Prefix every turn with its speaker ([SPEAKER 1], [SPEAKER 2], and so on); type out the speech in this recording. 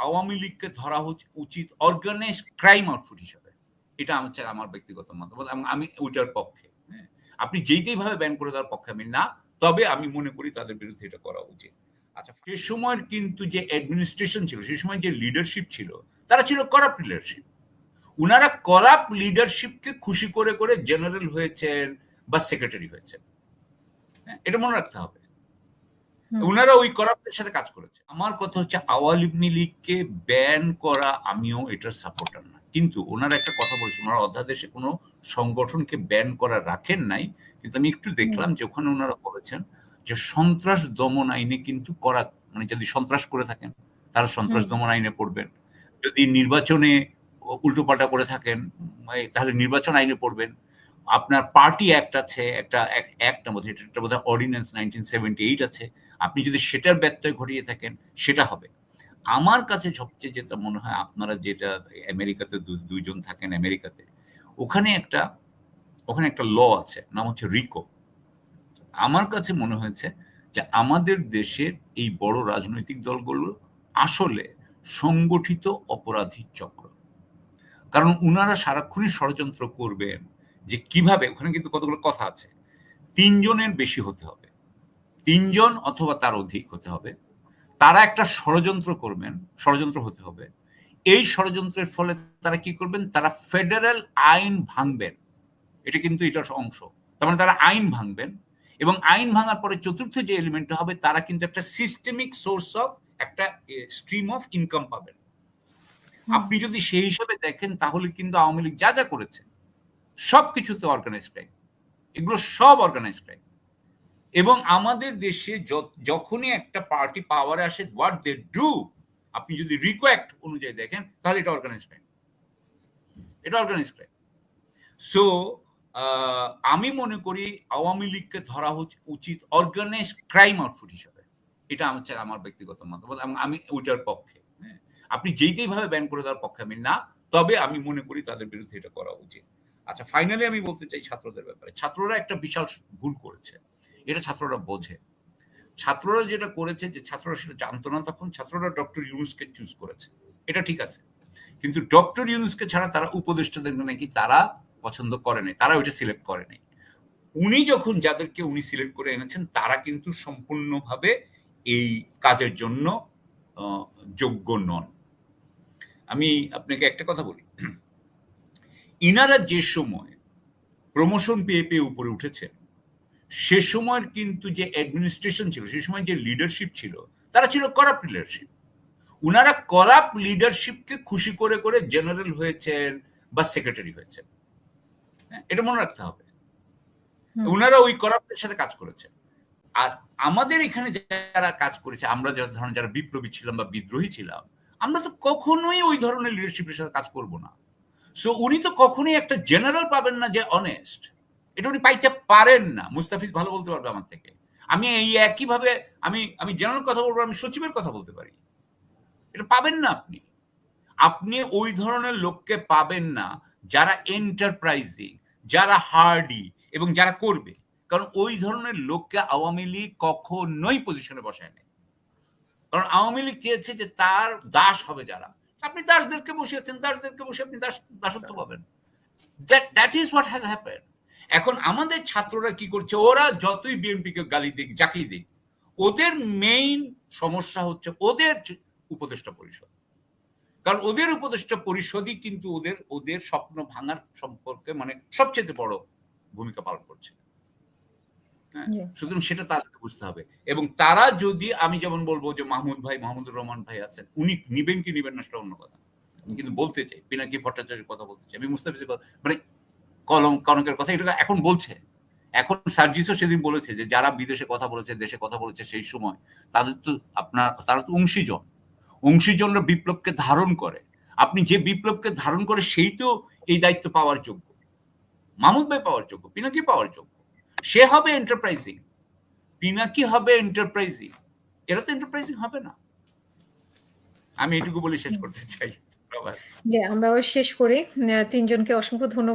[SPEAKER 1] আওয়ামী লীগকে ধরা উচিত অর্গানাইজ ক্রাইম আউটফুট হিসাবে। এটা হচ্ছে আমার ব্যক্তিগত মতামত এবং আমি ওইটার পক্ষে। হ্যাঁ? আপনি যেইভাবে ব্যান করে দেওয়ার পক্ষে আমি না, তবে আমি মনে করি তাদের বিরুদ্ধে এটা করা উচিত। আচ্ছা, সে সময়ের কিন্তু যে অ্যাডমিনিস্ট্রেশন ছিল, সে সময় যে লিডারশিপ ছিল, তারা ছিল করাপ্ট লিডারশিপ। উনারা করাপ্ট লিডারশিপকে খুশি করে করে জেনারেল হয়েছেন বা সেক্রেটারি হয়েছেন। হ্যাঁ? এটা মনে রাখতে হবে। উনারা ওই করাপ্টের সাথে কাজ করেছে। আমার কথা হচ্ছে আওয়ামী লীগকে ব্যান করা আমিও এটার সাপোর্টার না। কিন্তু ওনারা একটা কথা বলেছেন, ওনারা অধ্যাদেশে কোনো সংগঠনকে ব্যান করা রাখেন নাই। কিন্তু আমি একটু দেখলাম যে ওখানে ওনারা বলেছেন যে সন্ত্রাস দমন আইনে কিন্তু করা, মানে যদি সন্ত্রাস করে থাকেন তারা সন্ত্রাস দমন আইনে পড়বেন। যদি নির্বাচনে উল্টোপাল্টা করে থাকেন তাহলে নির্বাচন আইনে পড়বেন। আপনার পার্টি অ্যাক্ট আছে, একটা অ্যাক্ট এটা বোধহয় অর্ডিন্যান্স 1978 আছে। আপনি যদি সেটার ব্যত্যয় ঘটিয়ে থাকেন সেটা হবে। আমার কাছে সবচেয়ে যেটা মনে হয়, আপনারা যেটা আমেরিকাতে দুইজন থাকেন আমেরিকাতে, ওখানে একটা ল আছে, নাম হচ্ছে রিকো। আমার কাছে মনে হয়েছে যে আমাদের দেশের এই বড় রাজনৈতিক দলগুলো আসলে সংগঠিত অপরাধী চক্র। কারণ উনারা সারাক্ষণই ষড়যন্ত্র করবেন যে কিভাবে, ওখানে কিন্তু কতগুলো কথা আছে, ৩ জনের বেশি হতে হবে, ৩ জন অথবা তার অধিক হতে হবে। তারা একটা ষড়যন্ত্র করবেন, ষড়যন্ত্র হতে হবে। এই ষড়যন্ত্রের ফলে তারা কি করবেন? তারা ফেডারেল আইন ভাঙবেন। এটা কিন্তু এটার অংশ। তার মানে তারা আইন ভাঙবেন এবং আইন ভাঙার পরে চতুর্থ যে এলিমেন্টটা হবে, তারা কিন্তু একটা সিস্টেমিক সোর্স অফ একটা স্ট্রিম অফ ইনকাম পাবেন। আপনি যদি সেই হিসাবে দেখেন তাহলে কিন্তু আওয়ামী লীগ যা যা করেছে সবকিছুতে অর্গানাইজড ক্রাইম, এগুলো সব অর্গানাইজড ক্রাইম। এবং আমাদের দেশে যখনই একটা পার্টি পাওয়ারে আসে, হোয়াট দে ডু, আপনি যদি রিকো অ্যাক্ট অনুযায়ী দেখেন তাহলে এটা অর্গানাইজড ক্রাইম, এটা অর্গানাইজড ক্রাইম। সো আমি মনে করি আওয়ামী লীগকে ধরা উচিত অর্গানাইজ ক্রাইম আউটফুট হিসাবে। এটা হচ্ছে আমার ব্যক্তিগত মতামত এবং আমি ওইটার পক্ষে। হ্যাঁ? আপনি যেইভাবে ব্যান করে দেওয়ার পক্ষে আমি না, তবে আমি মনে করি তাদের বিরুদ্ধে এটা করা উচিত। আচ্ছা, ফাইনালি আমি বলতে চাই ছাত্রদের ব্যাপারে। ছাত্ররা একটা বিশাল ভুল করেছে, এটা ছাত্ররা বোঝে। ছাত্ররা যেটা করেছে, যে ছাত্ররা সেটা জানতো না তখন, ছাত্ররা ডক্টর ইউনূসকে চুজ করেছে, এটা ঠিক আছে। কিন্তু ডক্টর ইউনূসকে ছাড়া তারা উপদেষ্টাদের নাকি তারা পছন্দ করে নাই, তারা ওইটা সিলেক্ট করে নাই। উনি যখন যাদেরকে উনি সিলেক্ট করে এনেছেন তারা কিন্তু সম্পূর্ণভাবে এই কাজের জন্য যোগ্য নন। আমি আপনাকে একটা কথা বলি, ইনারা যে সময় প্রমোশন পেয়ে পেয়ে উপরে উঠেছে, সে সময়ের কিন্তু যে অ্যাডমিনিস্ট্রেশন ছিল, সে সময় যে লিডারশিপ ছিল, তারা ছিল করাপ্ট লিডারশিপ। উনারা করাপ্ট লিডারশিপকে খুশি করে করে জেনারেল হয়েছেন বা সেক্রেটারি হয়েছেন। এটা মনে রাখতে হবে। উনারা ওই করাপ্টের সাথে কাজ করেছে। আর আমাদের এখানে যারা কাজ করেছে, আমরা ধরেন যারা বিপ্লবী ছিলাম বা বিদ্রোহী ছিলাম, আমরা তো কখনোই ওই ধরনের লিডারশিপের সাথে কাজ করব না। সো উনি তো কখনোই একটা জেনারেল পাবেন না যে অনেস্ট, এটা উনি পাইতে পারেন না। মুস্তাফিজ ভালো বলতে পারবে আমার থেকে। আমি এই একইভাবে আমি জেনারেল কথা বলবো, আমি সচিবের কথা বলতে পারি। এটা পাবেন না আপনি। আপনি ওই ধরনের লোককে পাবেন না যারা এন্টারপ্রাইজিং, যারা হার্ডি এবং যারা করবে। কারণ ওই ধরনের লোককে আওয়ামী লীগ কখনোই পজিশনে বসায় নাই। কারণ আওয়ামী লীগ চেয়েছে যে তার দাস হবে যারা। আপনি দাসদেরকে বসিয়েছেন, দাসদেরকে বসে আপনি দাসত্ব পাবেন। That is what has happened. এখন আমাদের ছাত্ররা কি করছে, ওরা যতই বিএনপিকে গালি দিক, যাকেই দিক, ওদের মেইন সমস্যা হচ্ছে ওদের উপদেষ্টা পরিষদ। কারণ ওদের উপদেষ্টা পরিষদই কিন্তু ওদের স্বপ্ন ভাঙার সম্পর্কে মানে সবচেয়ে বড় ভূমিকা পালন করছে। সুতরাং সেটা তাদেরকে বুঝতে হবে। এবং তারা যদি, আমি যেমন বলবো যে মাহমুদুর রহমান ভাই আছেন, উনি নিবেন কি নিবেন না সেটা অন্য কথা। আমি কিন্তু বলতে চাই, পিনাকি ভট্টাচার্যের কথা বলতে চাই, আমি মুস্তাফিজের কথা, মানে কনকের কথা, এটা এখন বলছে। এখন সার্জিসও সেদিন বলেছে যে যারা বিদেশে কথা বলেছে, দেশে কথা বলেছে সেই সময়, তারা তো অংশীজনরা বিপ্লবকে ধারণ করে। আপনি যে বিপ্লবকে ধারণ করে সেই তো এই দায়িত্ব পাওয়ার যোগ্য। মাহমুদ ভাই পাওয়ার যোগ্য, পিনাকি পাওয়ার যোগ্য। সে হবে এন্টারপ্রাইজিং, পিনাকি হবে এন্টারপ্রাইজিং, এরা তো এন্টারপ্রাইজিং হবে না। আমি এটুকু বলে শেষ করতে চাই।
[SPEAKER 2] যে আমরাও শেষ করি। ৩ জনকে অসংখ্য ধন্যবাদ।